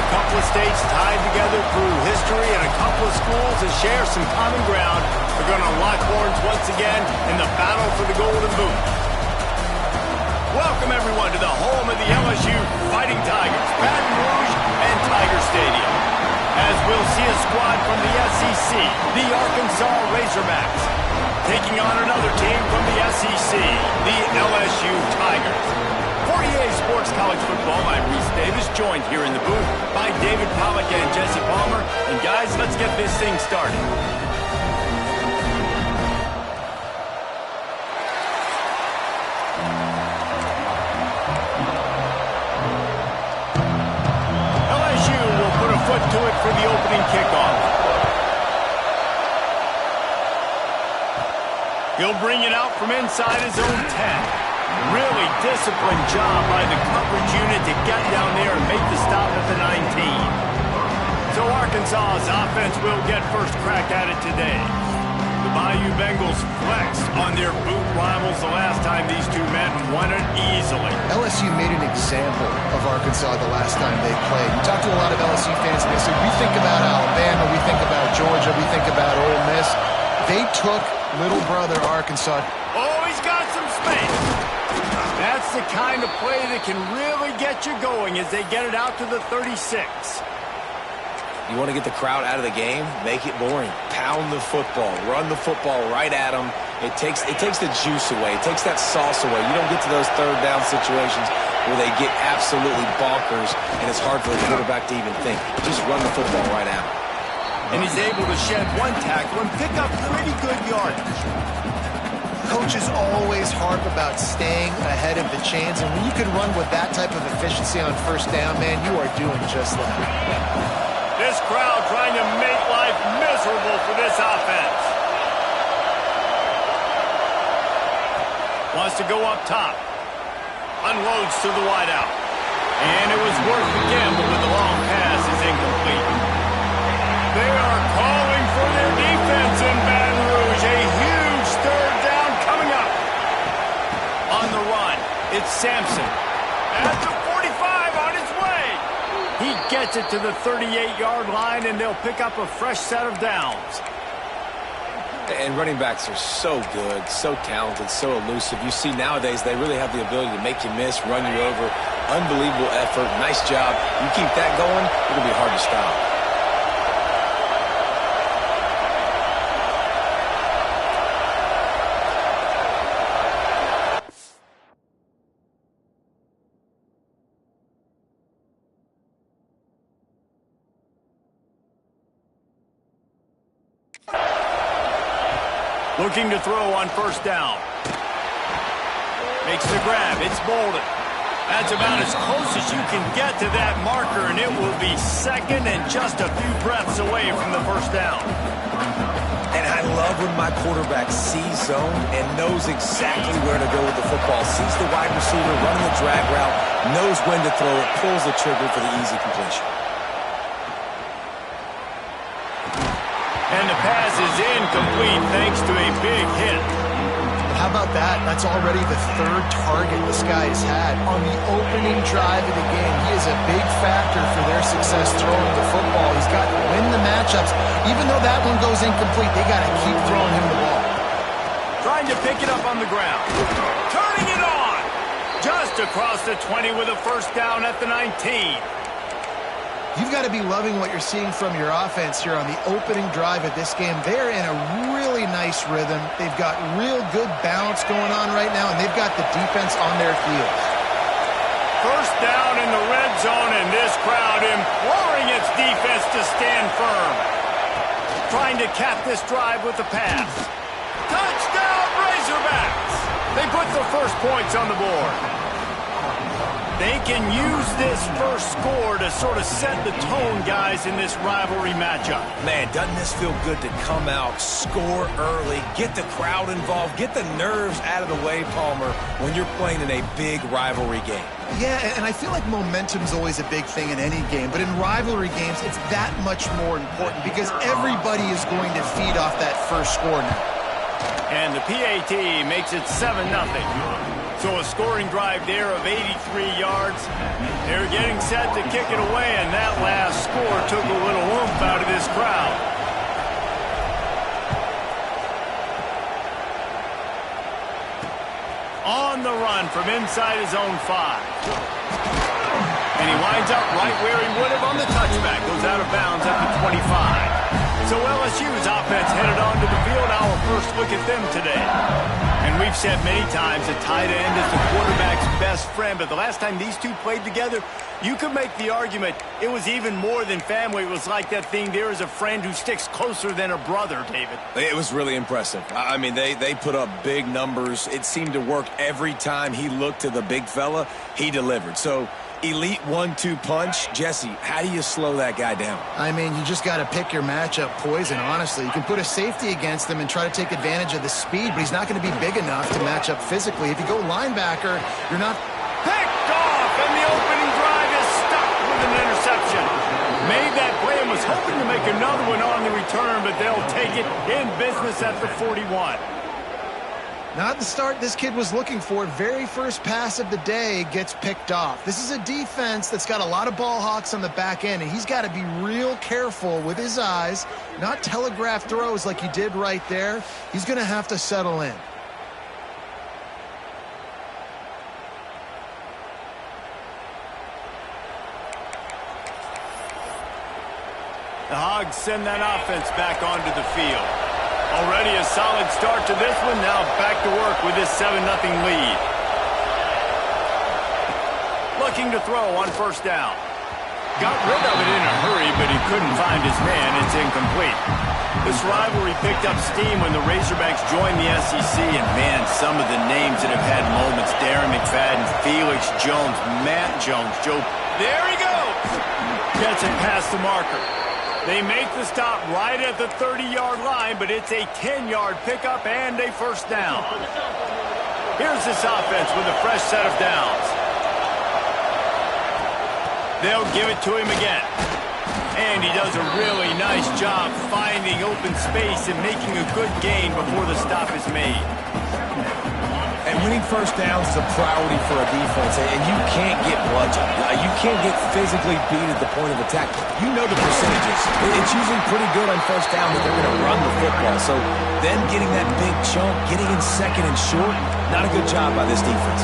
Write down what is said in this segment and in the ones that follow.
A couple of states tied together through history and a couple of schools that share some common ground are going to lock horns once again in the battle for the Golden Boot. Welcome, everyone, to the home of the LSU Fighting Tigers, Baton Rouge and Tiger Stadium. As we'll see a squad from the SEC, the Arkansas Razorbacks, taking on another team from the SEC, the LSU Tigers. For EA Sports College Football, I'm Reese Davis, joined here in the booth by David Pollack and Jesse Palmer. And guys, let's get this thing started. To it for the opening kickoff. He'll bring it out from inside his own 10. Really disciplined job by the coverage unit to get down there and make the stop at the 19. So Arkansas's offense will get first crack at it today. The Bayou Bengals flexed on their boot rivals the last time these two men won it easily. LSU made an example of Arkansas the last time they played. We talked to a lot of LSU fans, and they said, we think about Alabama, we think about Georgia, we think about Ole Miss. They took little brother Arkansas. Oh, he's got some space. That's the kind of play that can really get you going as they get it out to the 36. You want to get the crowd out of the game? Make it boring. Pound the football. Run the football right at them. It takes the juice away. It takes that sauce away. You don't get to those third down situations where they get absolutely bonkers and it's hard for the quarterback to even think. Just run the football right at them. And he's able to shed one tackle and pick up pretty good yardage. Coaches always harp about staying ahead of the chains, and when you can run with that type of efficiency on first down, man, you are doing just that. This crowd trying to make life miserable for this offense. Wants to go up top. Unloads to the wideout. And it was worth the gamble, but the long pass is incomplete. They are calling for their defense in Baton Rouge. A huge third down coming up. On the run, it's Sampson. At the 45 on his way. He gets it to the 38-yard line, and they'll pick up a fresh set of downs. And running backs are so good, so talented, so elusive. You see nowadays they really have the ability to make you miss, run you over. Unbelievable effort. Nice job. You keep that going, it'll be hard to stop. Looking to throw on first down. Makes the grab. It's Bolden. That's about as close as you can get to that marker, and it will be second and just a few breaths away from the first down. And I love when my quarterback sees zone and knows exactly where to go with the football. Sees the wide receiver running the drag route, knows when to throw it, pulls the trigger for the easy completion. And the pass is incomplete thanks to a big hit. How about that? That's already the third target this guy has had on the opening drive of the game. He is a big factor for their success throwing the football. He's got to win the matchups. Even though that one goes incomplete, they got to keep throwing him the ball. Trying to pick it up on the ground. Turning it on. Just across the 20 with a first down at the 19. You've got to be loving what you're seeing from your offense here on the opening drive of this game. They're in a really nice rhythm. They've got real good balance going on right now, and they've got the defense on their heels. First down in the red zone, and this crowd imploring its defense to stand firm. Trying to cap this drive with the pass. Touchdown, Razorbacks! They put the first points on the board. They can use this first score to sort of set the tone, guys, in this rivalry matchup. Man, doesn't this feel good to come out, score early, get the crowd involved, get the nerves out of the way, Palmer, when you're playing in a big rivalry game? Yeah, and I feel like momentum's always a big thing in any game, but in rivalry games, it's that much more important because everybody is going to feed off that first score now. And the PAT makes it 7-0. So a scoring drive there of 83 yards. They're getting set to kick it away, and that last score took a little oomph out of this crowd. On the run from inside his own 5. And he winds up right where he would have on the touchback. Goes out of bounds at the 25. So LSU's offense headed onto the field. Our first look at them today. And we've said many times a tight end is the quarterback's best friend. But the last time these two played together, you could make the argument it was even more than family. It was like that thing, there is a friend who sticks closer than a brother, David. It was really impressive. I mean, they put up big numbers. It seemed to work every time he looked to the big fella. He delivered. So elite 1-2 punch. Jesse, how do you slow that guy down? I mean, you just got to pick your matchup poison, honestly. You can put a safety against him and try to take advantage of the speed, but he's not going to be big enough to match up physically. If you go linebacker, you're not... Picked off, and the opening drive is stopped with an interception. Made that play and was hoping to make another one on the return, but they'll take it in business at the 41. Not the start this kid was looking for. Very first pass of the day gets picked off. This is a defense that's got a lot of ball hawks on the back end, and he's got to be real careful with his eyes, not telegraph throws like he did right there. He's going to have to settle in. The Hogs send that offense back onto the field. Already a solid start to this one. Now back to work with this 7-0 lead. Looking to throw on first down. Got rid of it in a hurry, but he couldn't find his man. It's incomplete. This rivalry picked up steam when the Razorbacks joined the SEC, and man, some of the names that have had moments. Darren McFadden, Felix Jones, Matt Jones, Joe. There he goes. Gets it past the marker. They make the stop right at the 30-yard line, but it's a 10-yard pickup and a first down. Here's this offense with a fresh set of downs. They'll give it to him again. And he does a really nice job finding open space and making a good gain before the stop is made. And winning first downs is a priority for a defense, and you can't get bludgeoned. You can't get physically beat at the point of attack. You know the percentages. It's usually pretty good on first down that they're going to run the football. So them getting that big chunk, getting in second and short, not a good job by this defense.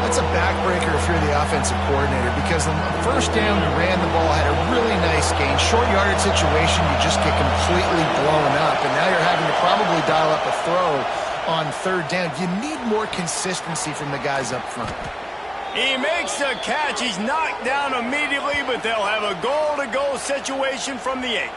That's a backbreaker if you're the offensive coordinator, because on the first down you ran the ball, had a really nice gain. Short yardage situation, you just get completely blown up, and now you're having to probably dial up a throw on third down. You need more consistency from the guys up front. He makes the catch. He's knocked down immediately, but they'll have a goal-to-goal situation from the 8.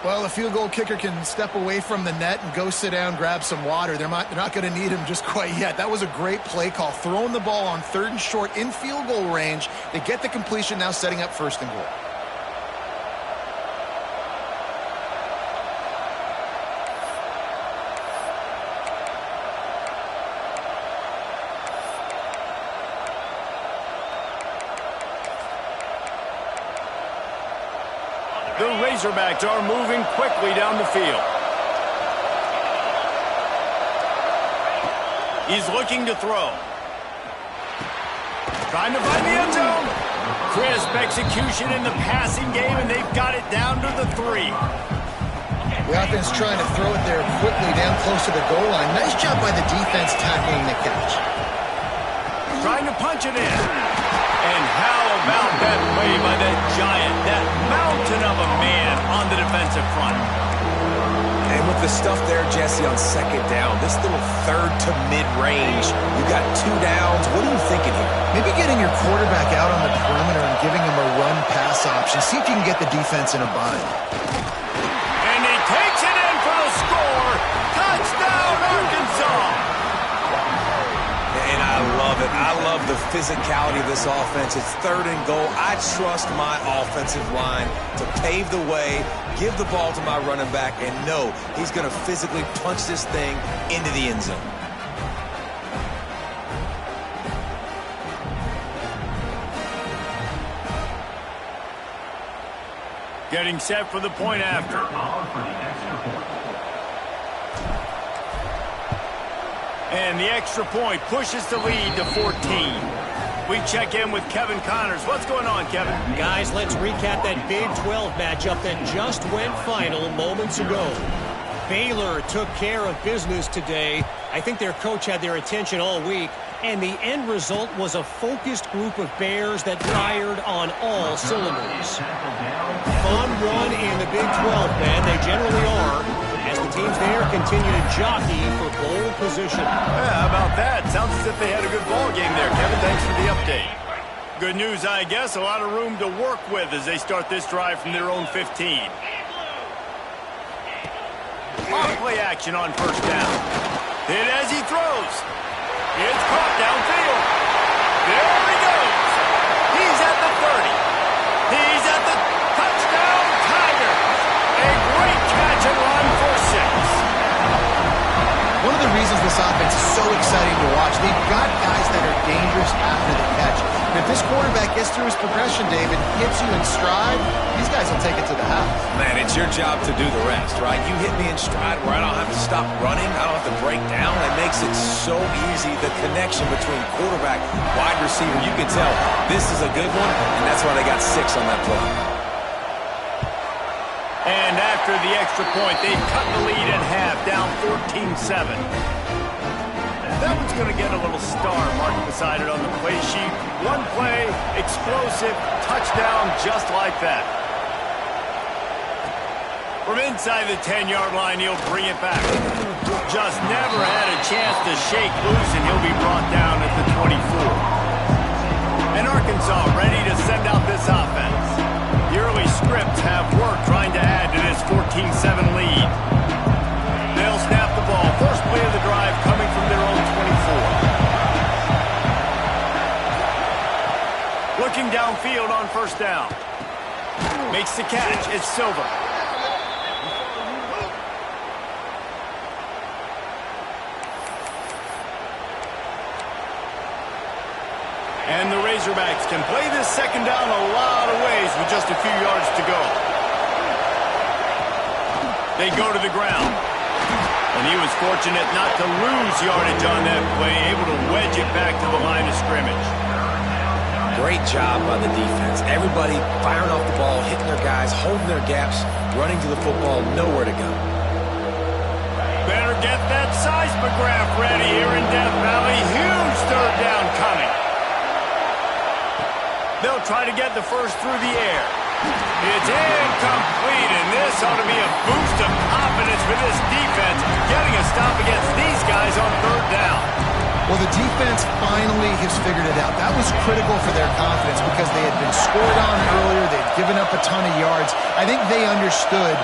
Well, the field goal kicker can step away from the net and go sit down, grab some water. They're not going to need him just quite yet. That was a great play call. Throwing the ball on third and short in field goal range. They get the completion, now setting up first and goal. The Razorbacks are moving quickly down the field. He's looking to throw. Trying to find the end zone. Crisp execution in the passing game, and they've got it down to the 3. The offense trying to throw it there quickly down close to the goal line. Nice job by the defense tackling the catch. Trying to punch it in. And how about that play by that giant, that mountain of a man on the defensive front? And with the stuff there, Jesse, on second down, this little third to mid-range, you got 2 downs. What are you thinking here? Maybe getting your quarterback out on the perimeter and giving him a run-pass option. See if you can get the defense in a bind. And he takes it in for the score. Touchdown, Arkansas! And I love it. I love the physicality of this offense. It's third and goal. I trust my offensive line to pave the way, give the ball to my running back, and know he's going to physically punch this thing into the end zone. Getting set for the point after. And the extra point pushes the lead to 14. We check in with Kevin Connors. What's going on, Kevin? Guys, let's recap that Big 12 matchup that just went final moments ago. Baylor took care of business today. I think their coach had their attention all week, and the end result was a focused group of Bears that fired on all cylinders. Fun run in the Big 12, man. They generally are, as the teams there continue to jockey for bowl position. Yeah, how about that? Sounds as if they had a good ball game there, Kevin. Thanks for the update. Good news, I guess. A lot of room to work with as they start this drive from their own 15. On-play action on first down. Hit as he throws. It's caught downfield. There he goes. He's at the 30. He's at the touchdown Tigers. A great catch and run for 6. One of the reasons this offense is so exciting to watch, they've got guys that are dangerous after the catch. And if this quarterback gets through his progression, David, hits you in stride, these guys will take it to the house. Man, it's your job to do the rest, right? You hit me in stride where I don't have to stop running. I don't have to break down. It makes it so easy. The connection between quarterback, wide receiver, you can tell this is a good one, and that's why they got 6 on that play. And after the extra point, they've cut the lead at half, down 14-7. That one's going to get a little star marked beside it on the play sheet. One play, explosive, touchdown, just like that. From inside the 10-yard line, he'll bring it back. Just never had a chance to shake loose, and he'll be brought down at the 24. And Arkansas ready to send out this offense. The early scripts have work trying to add to this 14-7 lead. They'll snap the ball. First play of the drive coming from their own 24. Looking downfield on first down. Makes the catch. It's Silva. And the Razorbacks can play this second down a lot of ways with just a few yards to go. They go to the ground. And he was fortunate not to lose yardage on that play, able to wedge it back to the line of scrimmage. Great job by the defense. Everybody firing off the ball, hitting their guys, holding their gaps, running to the football, nowhere to go. Better get that seismograph ready here in Death Valley. Huge third down coming. They'll try to get the first through the air. It's incomplete, and this ought to be a boost of confidence for this defense, getting a stop against these guys on third down. Well, the defense finally has figured it out. That was critical for their confidence because they had been scored on earlier. They'd given up a ton of yards. I think they understood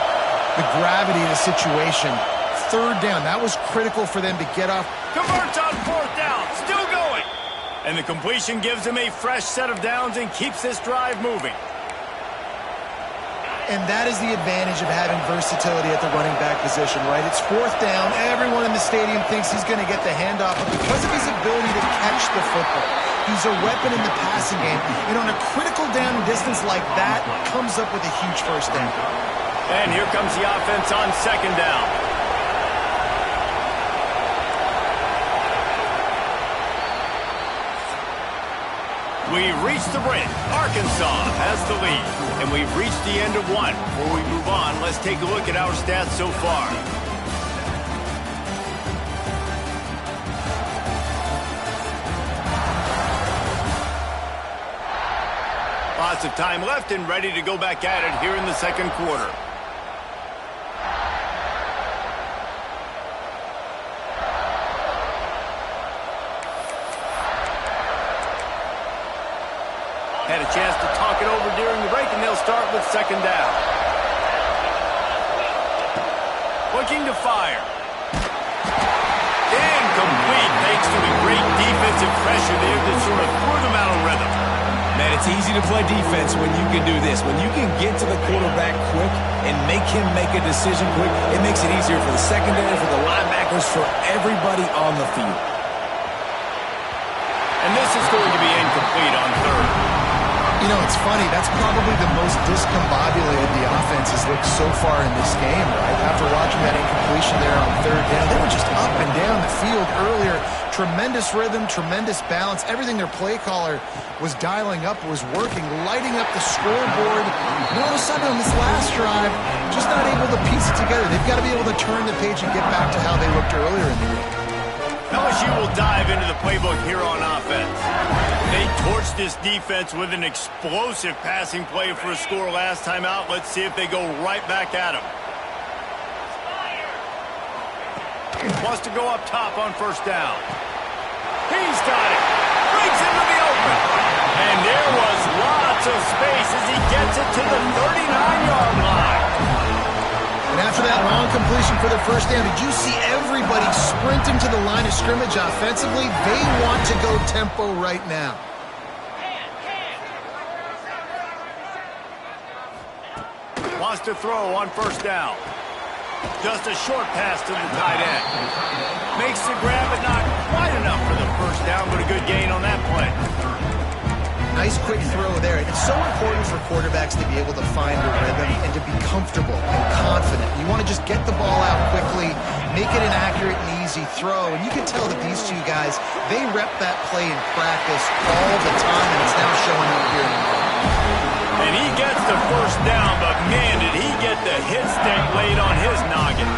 the gravity of the situation. Third down, that was critical for them to get off. Converts on fourth down, still going. And the completion gives them a fresh set of downs and keeps this drive moving. And that is the advantage of having versatility at the running back position, right? It's fourth down. Everyone in the stadium thinks he's going to get the handoff. But because of his ability to catch the football, he's a weapon in the passing game. And on a critical down distance like that, comes up with a huge first down. And here comes the offense on second down. We've reached the break. Arkansas has the lead. And we've reached the end of one. Before we move on, let's take a look at our stats so far. Lots of time left and ready to go back at it here in the second quarter. Had a chance to talk it over during the break, and they'll start with second down. Looking to fire. Incomplete, thanks to the great defensive pressure there that sort of threw them out of rhythm. Man, it's easy to play defense when you can do this. When you can get to the quarterback quick and make him make a decision quick, it makes it easier for the secondary, for the linebackers, for everybody on the field. And this is going to be incomplete on third. You know, it's funny. That's probably the most discombobulated the offense has looked so far in this game, right? After watching that incompletion there on third down, they were just up and down the field earlier. Tremendous rhythm, tremendous balance. Everything their play caller was dialing up was working, lighting up the scoreboard. And all of a sudden on this last drive, just not able to piece it together. They've got to be able to turn the page and get back to how they looked earlier in the game. LSU will dive into the playbook here on offense. They torched this defense with an explosive passing play for a score last time out. Let's see if they go right back at him. Wants to go up top on first down. He's got it. Breaks into the open. And there was lots of space as he gets it to the 39-yard line. And after that long completion for their first down, did you see everybody sprinting to the line of scrimmage offensively? They want to go tempo right now. Wants to throw on first down. Just a short pass to the tight end. Makes the grab, but not quite enough for the first down, but a good gain on that play. Nice quick throw there. It's so important for quarterbacks to be able to find a rhythm and to be comfortable and confident. You want to just get the ball out quickly, make it an accurate and easy throw. And you can tell that these two guys, they rep that play in practice all the time, and it's now showing up here in the moment. And he gets the first down, but man, did he get the hit stick laid on his noggin.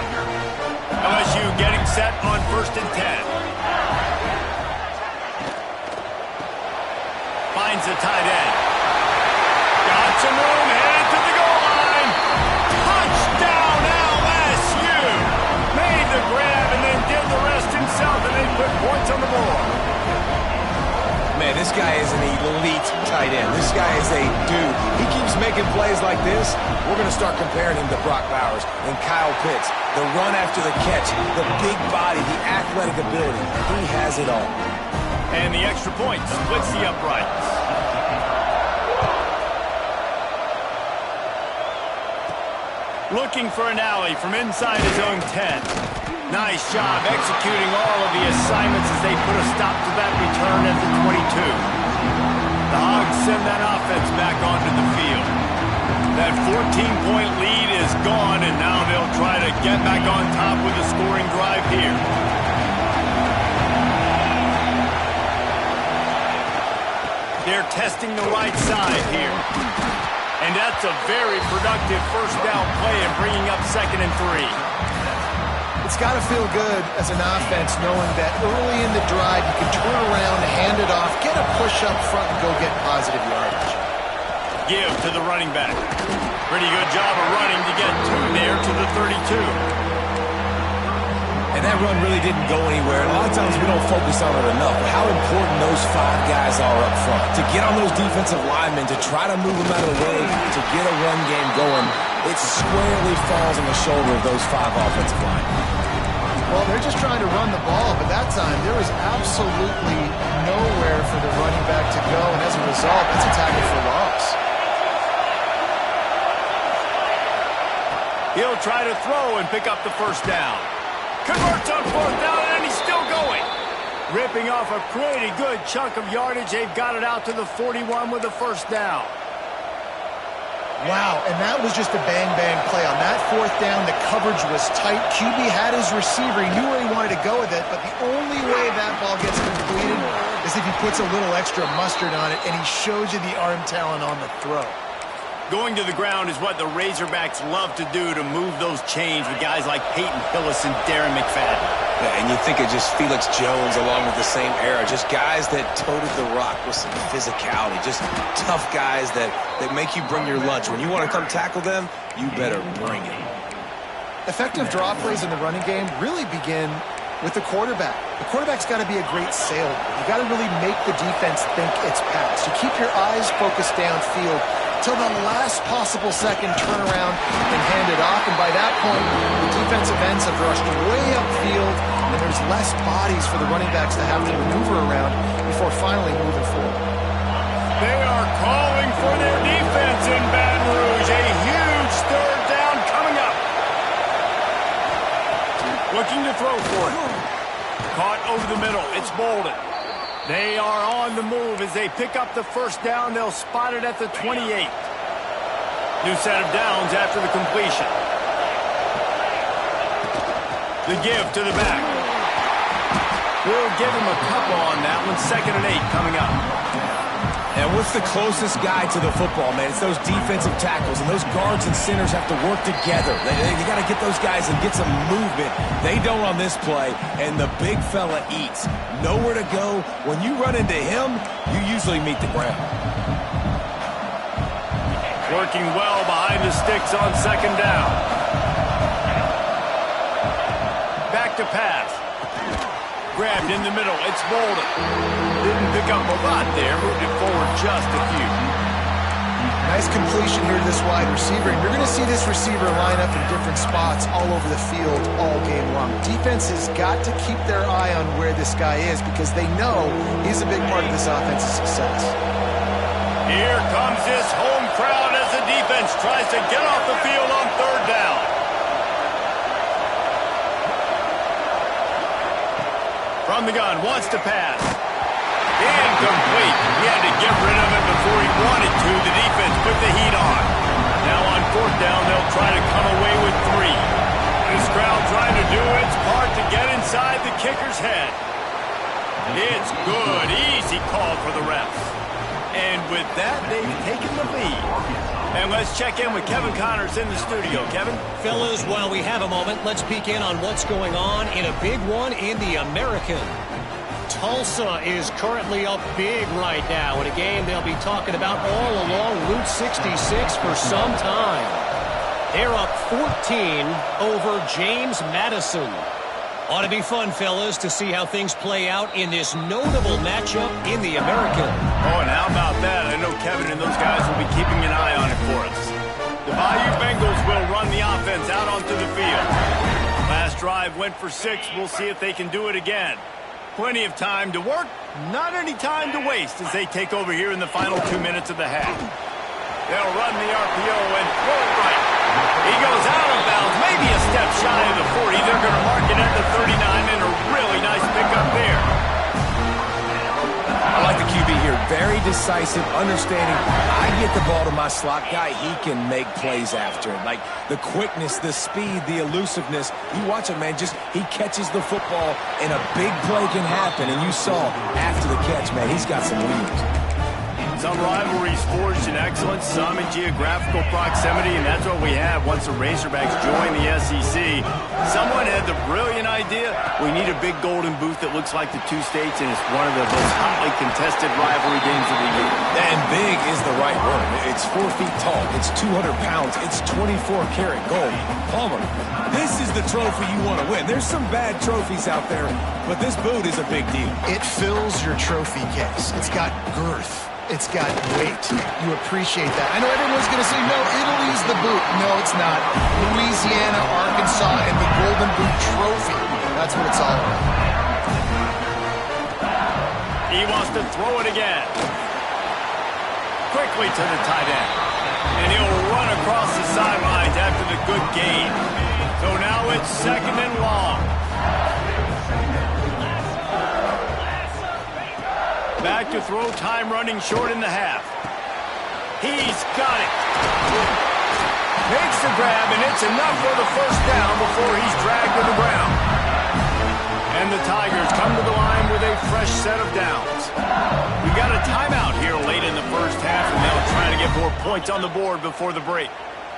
LSU getting set on 1st and 10. Finds the tight end. Got some room, headed to the goal line. Touchdown, LSU! Made the grab and then did the rest himself, and they put points on the board. Man, this guy is an elite tight end. This guy is a dude. He keeps making plays like this. We're going to start comparing him to Brock Bowers and Kyle Pitts. The run after the catch, the big body, the athletic ability. He has it all. And the extra point splits the uprights. Looking for an alley from inside his own 10. Nice job executing all of the assignments as they put a stop to that return at the 22. The Hogs send that offense back onto the field. That 14-point lead is gone, and now they'll try to get back on top with a scoring drive here. They're testing the right side here. And that's a very productive first down play and bringing up 2nd and 3. It's got to feel good as an offense knowing that early in the drive you can turn around, hand it off, get a push up front, and go get positive yardage. Give to the running back. Pretty good job of running to get 2 there to the 32. And that run really didn't go anywhere. A lot of times we don't focus on it enough, but how important those 5 guys are up front. To get on those defensive linemen, to try to move them out of the way, to get a run game going, it squarely falls on the shoulder of those 5 offensive linemen. Well, they're just trying to run the ball, but that time there was absolutely nowhere for the running back to go, and as a result, that's a tackle for loss. He'll try to throw and pick up the first down. Converts on 4th down, and he's still going. Ripping off a pretty good chunk of yardage. They've got it out to the 41 with the first down. Wow, and that was just a bang-bang play. On that 4th down, the coverage was tight. QB had his receiver. He knew where he wanted to go with it, but the only way that ball gets completed is if he puts a little extra mustard on it, and he shows you the arm talent on the throw. Going to the ground is what the Razorbacks love to do to move those chains with guys like Peyton Hillis and Darren McFadden. Yeah, and you think of just Felix Jones along with the same era, just guys that toted the rock with some physicality, just tough guys that make you bring your lunch. When you want to come tackle them, you better bring it. Effective draw plays in the running game really begin with the quarterback. The quarterback's got to be a great salesman. You got to really make the defense think it's pass. You keep your eyes focused downfield till the last possible second, turn around and hand it off. And by that point, the defensive ends have rushed way upfield, and there's less bodies for the running backs to have to maneuver around before finally moving forward. They are calling for their defense in Baton Rouge. A huge 3rd down coming up. Looking to throw for it. Caught over the middle. It's Bolden. They are on the move as they pick up the first down. They'll spot it at the 28. New set of downs after the completion. The give to the back. We'll give him a couple on that one. 2nd and 8 coming up. And what's the closest guy to the football, man? It's those defensive tackles, and those guards and centers have to work together. They got to get those guys and get some movement. They don't on this play, and the big fella eats. Nowhere to go. When you run into him, you usually meet the ground. Working well behind the sticks on 2nd down. Back to pass. Grabbed in the middle. It's Bolden. Didn't pick up a lot there. Moved it forward just a few. Nice completion here to this wide receiver. And you're going to see this receiver line up in different spots all over the field all game long. Defense has got to keep their eye on where this guy is because they know he's a big part of this offense's success. Here comes this home crowd as the defense tries to get off the field on 3rd down. From the gun, wants to pass. Incomplete. He had to get rid of it before he wanted to. The defense put the heat on. Now on 4th down, they'll try to come away with 3. This crowd trying to do its part to get inside the kicker's head. It's good. Easy call for the refs. And with that, they've taken the lead. And let's check in with Kevin Connors in the studio. Kevin? Fellas, while we have a moment, let's peek in on what's going on in a big one in the American. Tulsa is currently up big right now in a game they'll be talking about all along Route 66 for some time. They're up 14 over James Madison. Ought to be fun, fellas, to see how things play out in this notable matchup in the American. Oh, and how about that? I know Kevin and those guys will be keeping an eye on it for us. The Bayou Bengals will run the offense out onto the field. Last drive went for 6. We'll see if they can do it again. Plenty of time to work, not any time to waste as they take over here in the final 2 minutes of the half. They'll run the RPO and throw it right. He goes out of bounds, maybe a step shy of the 40. They're going to mark it at the 39, and a really nice pickup there. I like the QB here. Very decisive, understanding. I get the ball to my slot guy, he can make plays after it. Like the quickness, the speed, the elusiveness. You watch him, man, just he catches the football, and a big play can happen. And you saw after the catch, man, he's got some wheels. Some rivalries forged in excellence, some in geographical proximity, and that's what we have once the Razorbacks join the SEC. Someone had the brilliant idea, we need a big golden booth that looks like the 2 states, and it's one of the most hotly contested rivalry games of the year. And big is the right word. It's 4 feet tall. It's 200 pounds. It's 24-karat gold. Palmer, this is the trophy you want to win. There's some bad trophies out there, but this boot is a big deal. It fills your trophy case. It's got girth. It's got weight. You appreciate that. I know everyone's going to say, no, Italy's the boot. No, it's not. Louisiana, Arkansas, and the Golden Boot Trophy. That's what it's all about. He wants to throw it again. Quickly to the tight end. And he'll run across the sidelines after the good gain. So now it's 2nd and long. Back to throw, time running short in the half. He's got it. Makes the grab, and it's enough for the 1st down before he's dragged to the ground. And the Tigers come to the line with a fresh set of downs. We got a timeout here late in the 1st half, and they'll try to get more points on the board before the break.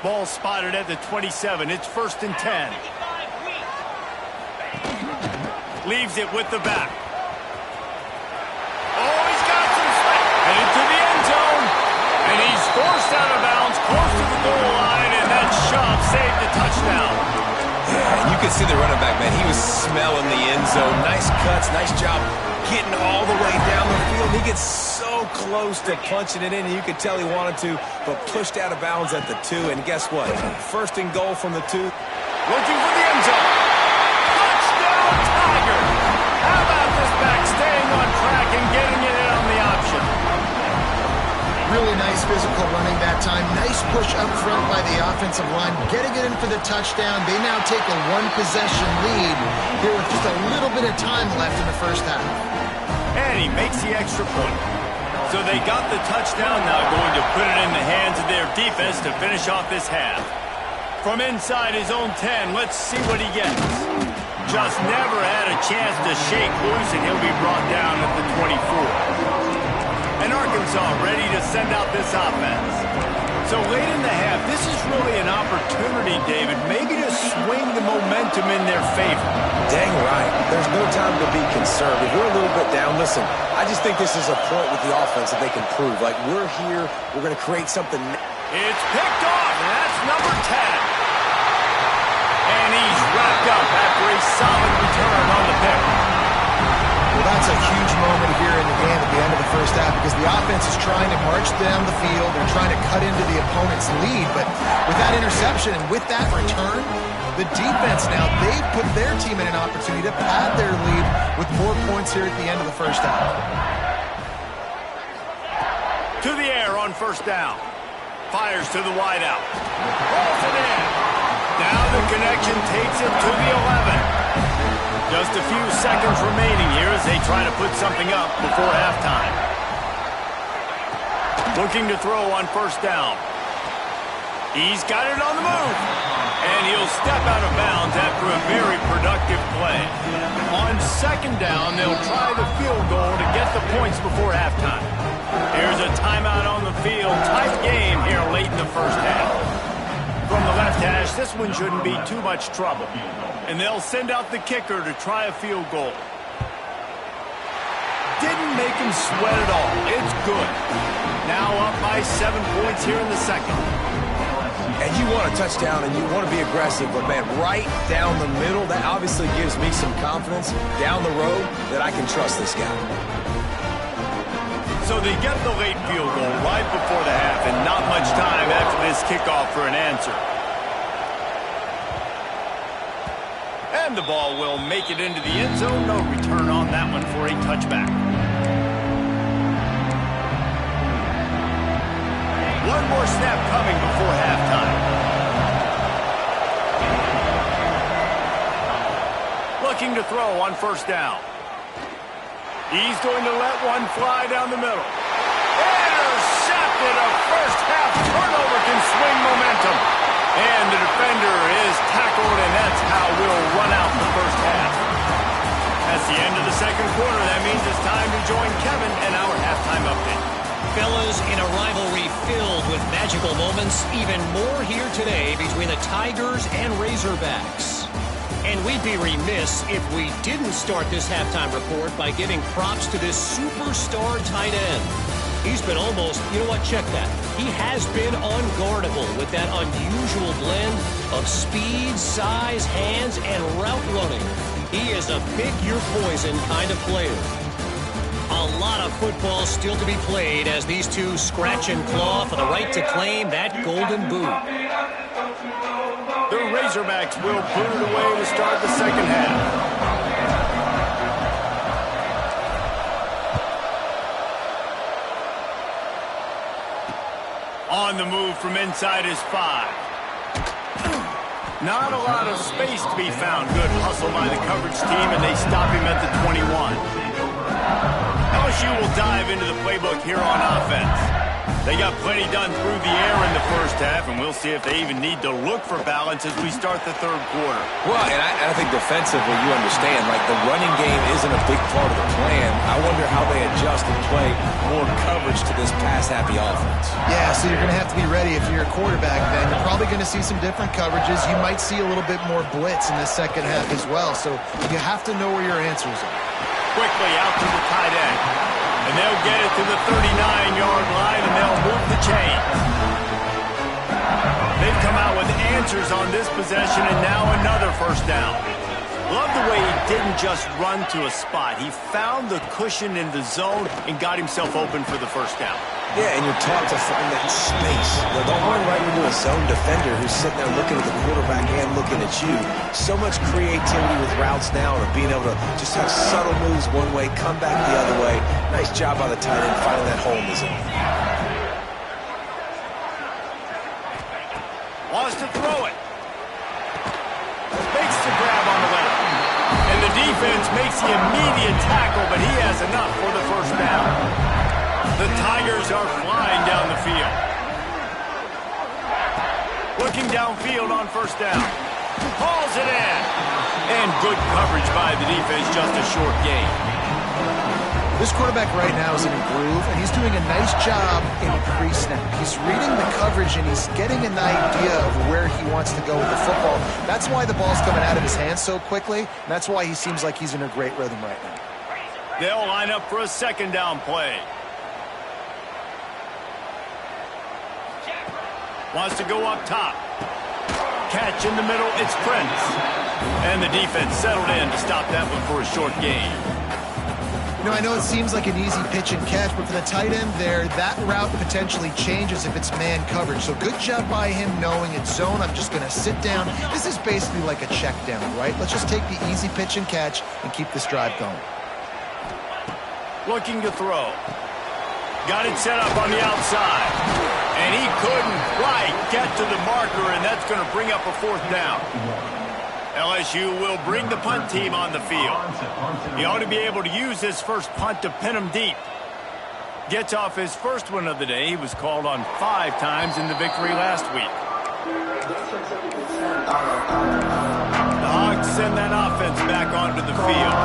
Ball spotted at the 27. It's 1st and 10. Leaves it with the back. Headed to the end zone, and he's forced out of bounds close to the goal line, and that shove saved the touchdown. Yeah, and you can see the running back, man. He was smelling the end zone. Nice cuts, nice job getting all the way down the field. He gets so close to punching it in, and you could tell he wanted to, but pushed out of bounds at the 2, and guess what? 1st and goal from the 2. Looking for the end zone. Touchdown, Tiger! How about this back staying on track and getting it in on the option? Really nice physical running that time. Nice push up front by the offensive line. Getting it in for the touchdown. They now take a 1-possession lead here with just a little bit of time left in the 1st half. And he makes the extra point. So they got the touchdown, now going to put it in the hands of their defense to finish off this half. From inside his own 10, let's see what he gets. Just never had a chance to shake loose, and he'll be brought down at the 24. And Arkansas ready to send out this offense. So late in the half, this is really an opportunity, David, maybe to swing the momentum in their favor. Dang right. There's no time to be concerned. If we're a little bit down, listen, I just think this is a point with the offense that they can prove. Like, we're here, we're going to create something. It's picked off, and that's number 10. And he's wrapped up after a solid return on the pick. Well, that's a huge moment here in the game at the end of the first half because the offense is trying to march down the field. They're trying to cut into the opponent's lead. But with that interception and with that return, the defense now, they've put their team in an opportunity to pad their lead with more points here at the end of the first half. To the air on first down. Fires to the wideout. Rolls it in. Now the connection takes him to the 11. Just a few seconds remaining here as they try to put something up before halftime. Looking to throw on first down. He's got it on the move. And he'll step out of bounds after a very productive play. On second down, they'll try the field goal to get the points before halftime. Here's a timeout on the field. Tight game here late in the first half. From the left hash, this one shouldn't be too much trouble. And they'll send out the kicker to try a field goal. Didn't make him sweat at all. It's good. Now up by 7 points here in the second. And you want a touchdown and you want to be aggressive, but man, right down the middle, that obviously gives me some confidence down the road that I can trust this guy. So they get the late field goal right before the half and not much time after this kickoff for an answer. And the ball will make it into the end zone. No return on that one for a touchback. One more snap coming before halftime. Looking to throw on first down. He's going to let one fly down the middle. Intercepted. A first half turnover can swing momentum. And the defender is tackled, and that's how we'll run out the first half. That's the end of the second quarter. That means it's time to join Kevin and our halftime update. Fellas, in a rivalry filled with magical moments, even more here today between the Tigers and Razorbacks. And we'd be remiss if we didn't start this halftime report by giving props to this superstar tight end. He's been almost, you know what, check that. He has been unguardable with that unusual blend of speed, size, hands, and route running. He is a pick-your-poison kind of player. A lot of football still to be played as these two scratch and claw for the right to claim that golden boot. The Razorbacks will put it away to start the second half. On the move from inside his 5. Not a lot of space to be found. Good hustle by the coverage team, and they stop him at the 21. LSU will dive into the playbook here on offense. They got plenty done through the air in the first half, and we'll see if they even need to look for balance as we start the third quarter. Well, and I think defensively, you understand, like the running game isn't a big part of the plan. I wonder how they adjust and play more coverage to this pass-happy offense. Yeah, so you're going to have to be ready if you're a quarterback then. You're probably going to see some different coverages. You might see a little bit more blitz in the second half as well, so you have to know where your answers are. Quickly out to the tight end. And they'll get it to the 39-yard line, and they'll move the chain. They've come out with answers on this possession, and now another first down. Love the way he didn't just run to a spot. He found the cushion in the zone and got himself open for the first down. Yeah, and you're taught to find that space. Don't run right into a zone defender who's sitting there looking at the quarterback and looking at you. So much creativity with routes now and being able to just have subtle moves one way, come back the other way. Nice job by the tight end finding that hole in the zone. Wants to throw it. Makes the grab on the left. And the defense makes the immediate tackle, but he has enough for the first down. The Tigers are flying down the field. Looking downfield on first down. Hauls it in. And good coverage by the defense, just a short gain. This quarterback right now is in a groove, and he's doing a nice job in pre-snap. He's reading the coverage, and he's getting an idea of where he wants to go with the football. That's why the ball's coming out of his hands so quickly, and that's why he seems like he's in a great rhythm right now. They'll line up for a second down play. Wants to go up top. Catch in the middle, it's Prince. And the defense settled in to stop that one for a short gain. You know, I know it seems like an easy pitch and catch, but for the tight end there, that route potentially changes if it's man coverage. So good job by him knowing it's zone. I'm just going to sit down. This is basically like a check down, right? Let's just take the easy pitch and catch and keep this drive going. Looking to throw. Got it set up on the outside. And he couldn't quite get to the marker, and that's going to bring up a fourth down. LSU will bring the punt team on the field. He ought to be able to use his first punt to pin him deep. Gets off his first one of the day. He was called on 5 times in the victory last week. The Hogs send that offense back onto the field.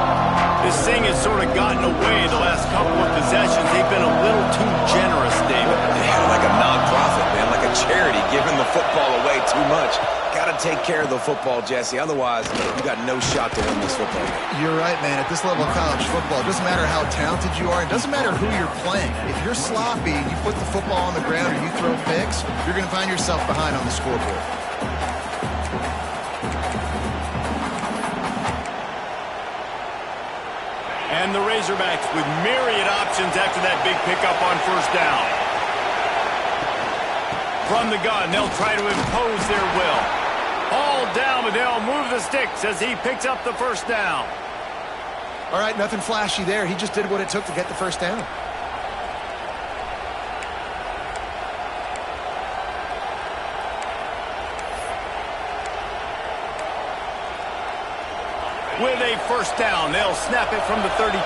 This thing has sort of gotten away the last couple of possessions. They've been a little too generous, David. Yeah, like a non-profit, man, like a charity, giving the football away too much. Got to take care of the football, Jesse. Otherwise, you got no shot to win this football game. You're right, man. At this level of college football, it doesn't matter how talented you are. It doesn't matter who you're playing. If you're sloppy and you put the football on the ground or you throw picks, you're going to find yourself behind on the scoreboard. And the Razorbacks with myriad options after that big pickup on first down. From the gun, they'll try to impose their will. All down, but they'll move the sticks as he picks up the first down. All right, nothing flashy there. He just did what it took to get the first down. With a first down, they'll snap it from the 32.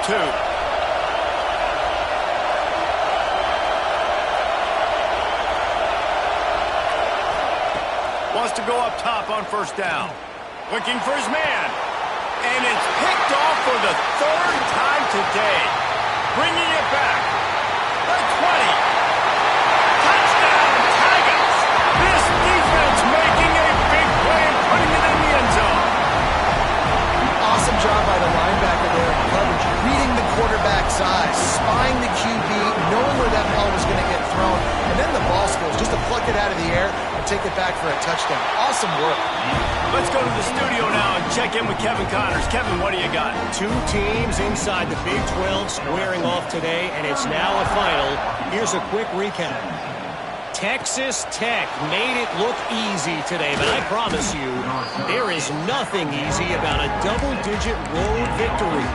Wants to go up top on first down. Looking for his man. And it's picked off for the 3rd time today. Bringing it back. The 20. Touchdown, Tigers. This defense making a big play and putting it in the end zone. Awesome job by the linebacker there in coverage, reading the quarterback's eyes, spying the QB, knowing where that ball was going to get thrown, and then the ball skills just to pluck it out of the air and take it back for a touchdown. Awesome work. Let's go to the studio now and check in with Kevin Connors. Kevin, what do you got? 2 teams inside the Big 12 squaring off today, and it's now a final. Here's a quick recap. Texas Tech made it look easy today, but I promise you, there is nothing easy about a double-digit road victory.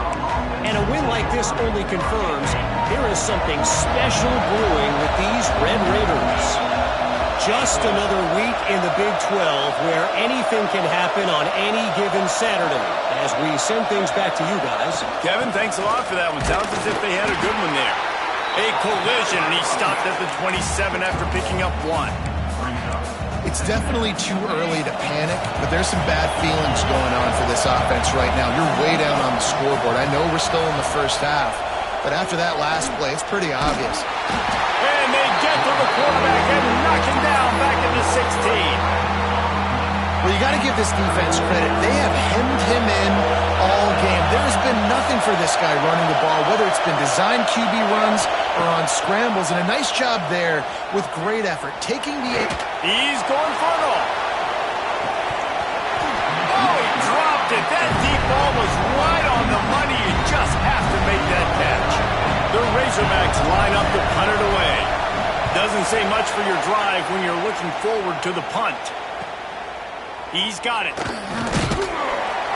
And a win like this only confirms there is something special brewing with these Red Raiders. Just another week in the Big 12 where anything can happen on any given Saturday. As we send things back to you guys. Kevin, thanks a lot for that one. Sounds as if they had a good one there. A collision, and he stopped at the 27 after picking up 1. It's definitely too early to panic, but there's some bad feelings going on for this offense right now. You're way down on the scoreboard. I know we're still in the first half, but after that last play, it's pretty obvious. And they get to the quarterback and knock him down back in the 16. Well, you got to give this defense credit. They have hemmed him in all game. There's been nothing for this guy running the ball, whether it's been designed QB runs or on scrambles, and a nice job there with great effort. Taking the... He's going for it all. Oh, he dropped it. That deep ball was right on the money. You just have to make that catch. The Razorbacks line up to punt it away. Doesn't say much for your drive when you're looking forward to the punt. He's got it.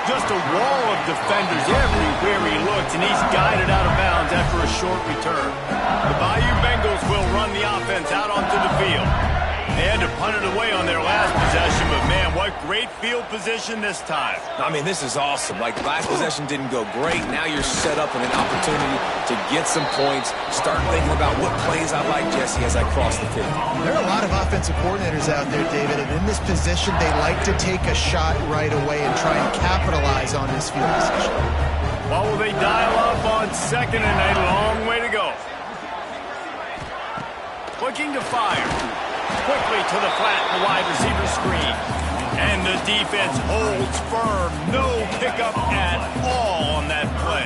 Just a wall of defenders everywhere he looks, and he's guided out of bounds after a short return. The Bayou Bengals will run the offense out onto the field. They had to punt it away on their last possession, but man, what what great field position this time. I mean, this is awesome. Like, last possession didn't go great. Now you're set up in an opportunity to get some points. Start thinking about what plays I like, Jesse, as I cross the 50. There are a lot of offensive coordinators out there, David, and in this position, they like to take a shot right away and try and capitalize on this field position. What will they dial up on second and a long way to go? Looking to fire. Quickly to the flat, the wide receiver screen. And the defense holds firm. No pickup at all on that play.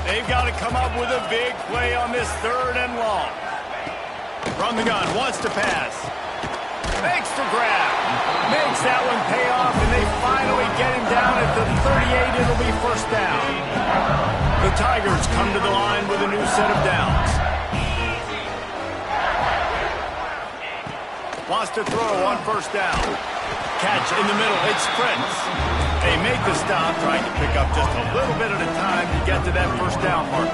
They've got to come up with a big play on this third and long. From the gun, wants to pass. Makes the grab. Makes that one pay off, and they finally get him down at the 38. It'll be first down. The Tigers come to the line with a new set of downs. Wants to throw on first down. Catch in the middle. It sprints. They make the stop, trying to pick up just a little bit at a time to get to that first down mark.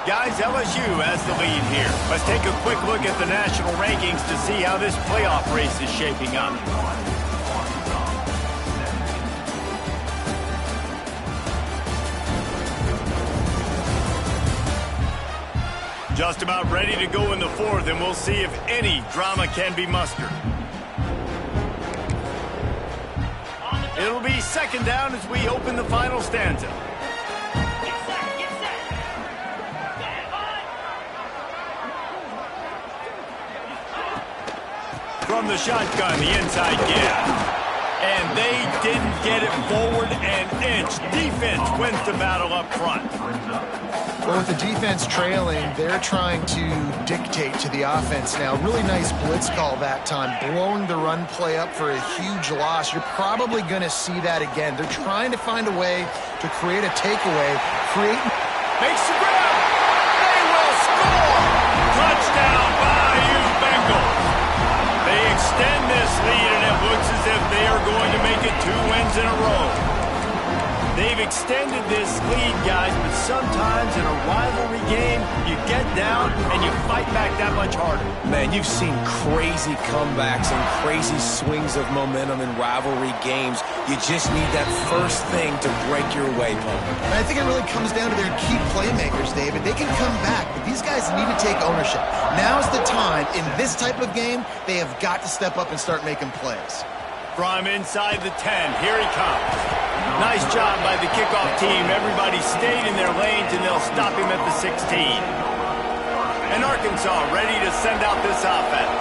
Guys, LSU has the lead here. Let's take a quick look at the national rankings to see how this playoff race is shaping up. Just about ready to go in the fourth, and we'll see if any drama can be mustered. It'll be second down as we open the final stanza. From the shotgun, the inside give. And they didn't get it forward an inch. Defense wins the battle up front. Well, with the defense trailing, they're trying to dictate to the offense now. Really nice blitz call that time, blowing the run play up for a huge loss. You're probably going to see that again. They're trying to find a way to create a takeaway. Makes the grab. They will score. Touchdown, Bayou Bengals. They extend this lead, and it looks as if they are going to make it 2 wins in a row. They've extended this lead, guys, but sometimes in a rivalry game, you get down and you fight back that much harder. Man, you've seen crazy comebacks and crazy swings of momentum in rivalry games. You just need that first thing to break your way, Paul. And I think it really comes down to their key playmakers, David. They can come back, but these guys need to take ownership. Now's the time. In this type of game, they have got to step up and start making plays. From inside the 10, here he comes. Nice job by the kickoff team. Everybody stayed in their lanes, and they'll stop him at the 16. And Arkansas ready to send out this offense.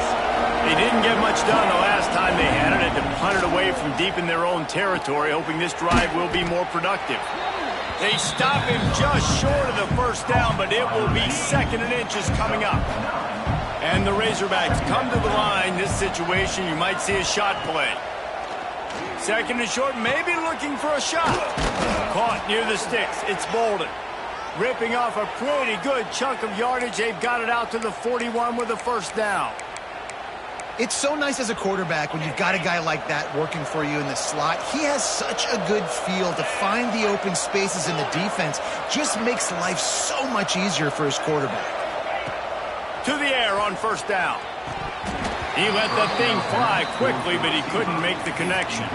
They didn't get much done the last time they had it, and to punt it away from deep in their own territory, hoping this drive will be more productive. They stop him just short of the first down, but it will be second and inches coming up. And the Razorbacks come to the line. This situation, you might see a shot play. Second and short, maybe looking for a shot. Caught near the sticks. It's Bolden. Ripping off a pretty good chunk of yardage. They've got it out to the 41 with a first down. It's so nice as a quarterback when you've got a guy like that working for you in the slot. He has such a good feel to find the open spaces in the defense. Just makes life so much easier for his quarterback. To the air on first down. He let that thing fly quickly, but he couldn't make the connection.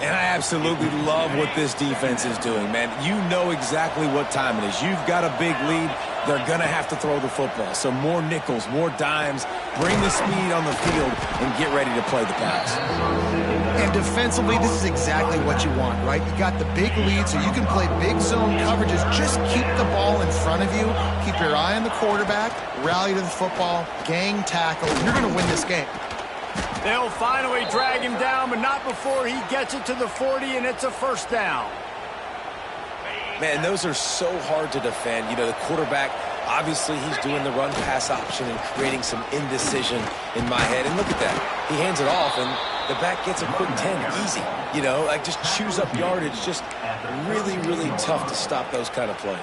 And I absolutely love what this defense is doing, man. You know exactly what time it is. You've got a big lead. They're going to have to throw the football. So more nickels, more dimes, bring the speed on the field, and get ready to play the pass. And defensively, this is exactly what you want, right? You got the big lead, so you can play big zone coverages. Just keep the ball in front of you. Keep your eye on the quarterback. Rally to the football. Gang tackle. You're going to win this game. They'll finally drag him down, but not before he gets it to the 40, and it's a first down. Man, those are so hard to defend. You know, the quarterback, obviously he's doing the run-pass option and creating some indecision in my head. And look at that. He hands it off, and the back gets a quick 10. Easy. You know, like just chews up yardage. Just really, really tough to stop those kind of plays.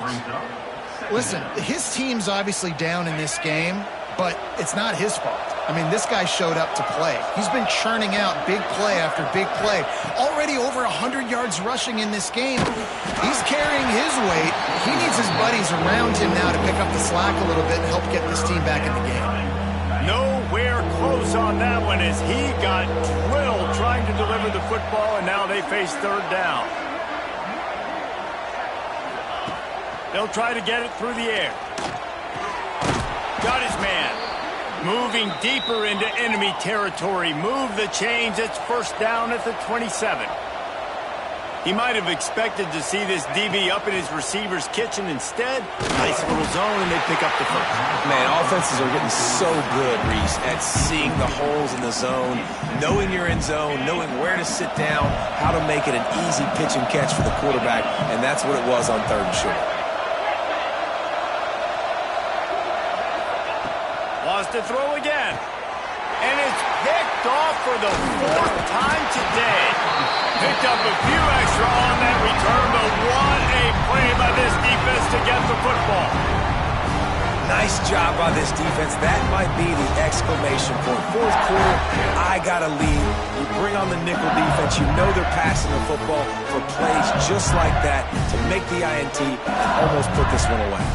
Listen, his team's obviously down in this game, but it's not his fault. I mean, this guy showed up to play. He's been churning out big play after big play. Already over 100 yards rushing in this game. He's carrying his weight. He needs his buddies around him now to pick up the slack a little bit and help get this team back in the game. Nowhere close on that one as he got drilled trying to deliver the football, and now they face third down. They'll try to get it through the air. Got his man. Moving deeper into enemy territory. Move the chains. It's first down at the 27. He might have expected to see this DB up in his receiver's kitchen. Instead, nice little zone, and they pick up the first. Man, offenses are getting so good, Reese, at seeing the holes in the zone, knowing you're in zone, knowing where to sit down, how to make it an easy pitch and catch for the quarterback, and that's what it was on third and short. Wants to throw again. And it's picked off for the fourth time today. Picked up a few extra on that return, but what a play by this defense to get the football. Nice job by this defense. That might be the exclamation point. Fourth quarter, I got to lead. You bring on the nickel defense. You know they're passing the football for plays just like that to make the INT and almost put this one away.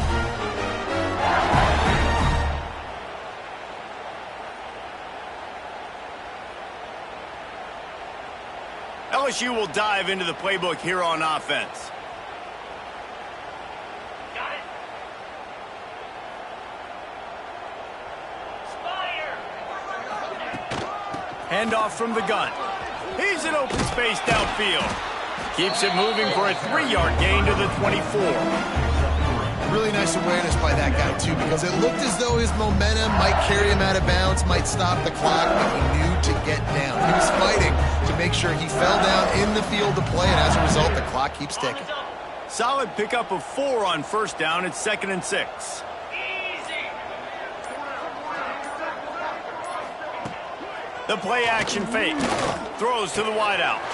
LSU will dive into the playbook here on offense. Got it. Handoff from the gun. He's in open space downfield. Keeps it moving for a 3-yard gain to the 24. Really nice awareness by that guy, too, because it looked as though his momentum might carry him out of bounds, might stop the clock, but he knew to get down. He was fighting to make sure he fell down in the field to play, and as a result, the clock keeps ticking. Solid pickup of 4 on first down. It's 2nd and 6. The play action fake. Throws to the wideout.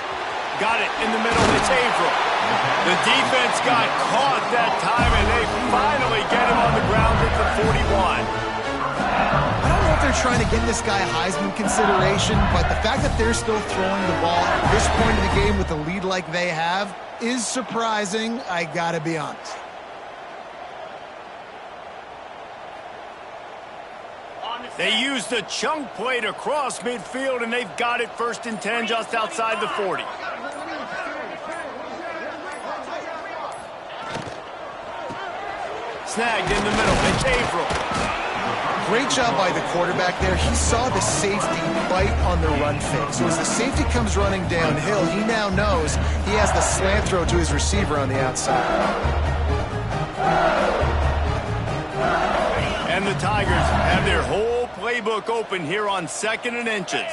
Got it in the middle. It's Averill. The defense got caught that time, and they finally get him on the ground at the 41. I don't know if they're trying to get this guy Heisman consideration, but the fact that they're still throwing the ball at this point of the game with a lead like they have is surprising, I gotta be honest. They used a chunk play to cross midfield, and they've got it 1st and 10 just outside the 40. Snagged in the middle. It's Averill. Great job by the quarterback there. He saw the safety bite on the run fake. So as the safety comes running downhill, he now knows he has the slant throw to his receiver on the outside. And the Tigers have their whole playbook open here on 2nd and inches.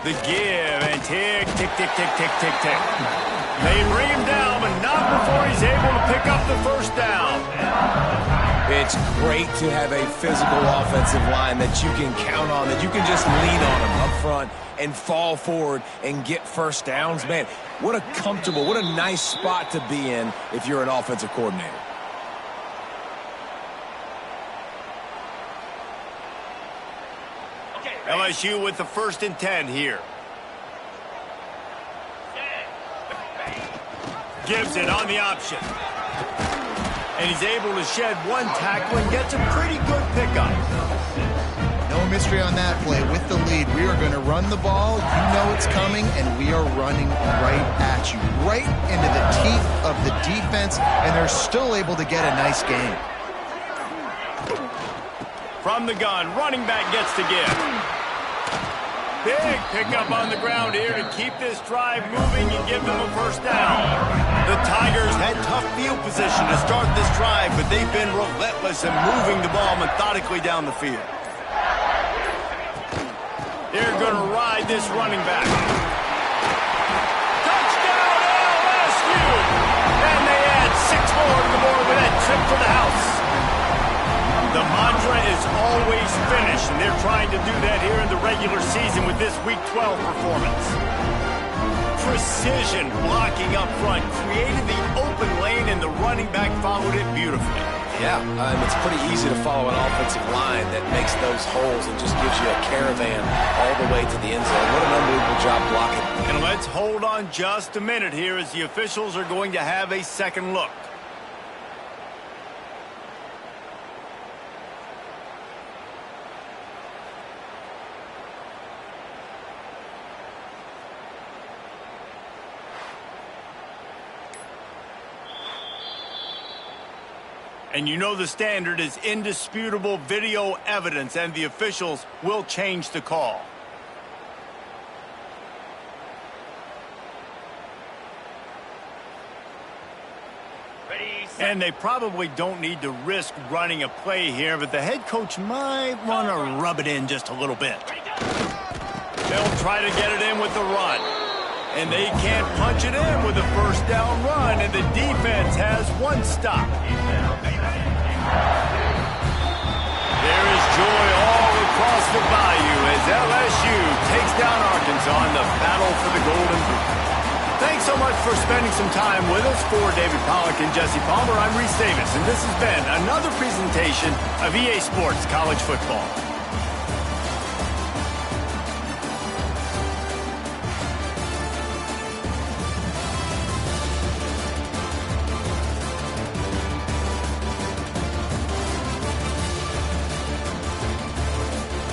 The give and tick, tick, tick, tick, tick, tick, tick. They bring him down, but not before he's able to pick up the first down. It's great to have a physical offensive line that you can count on, that you can just lean on them up front and fall forward and get first downs. Man, what a comfortable, what a nice spot to be in if you're an offensive coordinator. LSU with the 1st and 10 here. Gives it on the option. And he's able to shed one tackle and gets a pretty good pickup. No mystery on that play. With the lead, we are going to run the ball. You know it's coming, and we are running right at you. Right into the teeth of the defense, and they're still able to get a nice game. From the gun, running back gets to give. Big pickup on the ground here to keep this drive moving and give them a first down. The Tigers had tough field position to start this drive, but they've been relentless in moving the ball methodically down the field. They're going to ride this running back. Touchdown LSU! And they add 6 more to the board with that trip to the house. The mantra is always finish, and they're trying to do that here in the regular season with this Week 12 performance. Precision blocking up front created the open lane, and the running back followed it beautifully. Yeah, it's pretty easy to follow an offensive line that makes those holes and just gives you a caravan all the way to the end zone. What an unbelievable job blocking. And let's hold on just a minute here as the officials are going to have a second look. And you know the standard is indisputable video evidence, and the officials will change the call. And they probably don't need to risk running a play here, but the head coach might want to rub it in just a little bit. They'll try to get it in with the run. And they can't punch it in with a first down run, and the defense has one stop. There is joy all across the bayou as LSU takes down Arkansas in the battle for the Golden Boot. Thanks so much for spending some time with us. For David Pollack and Jesse Palmer, I'm Reese Davis, and this has been another presentation of EA Sports College Football.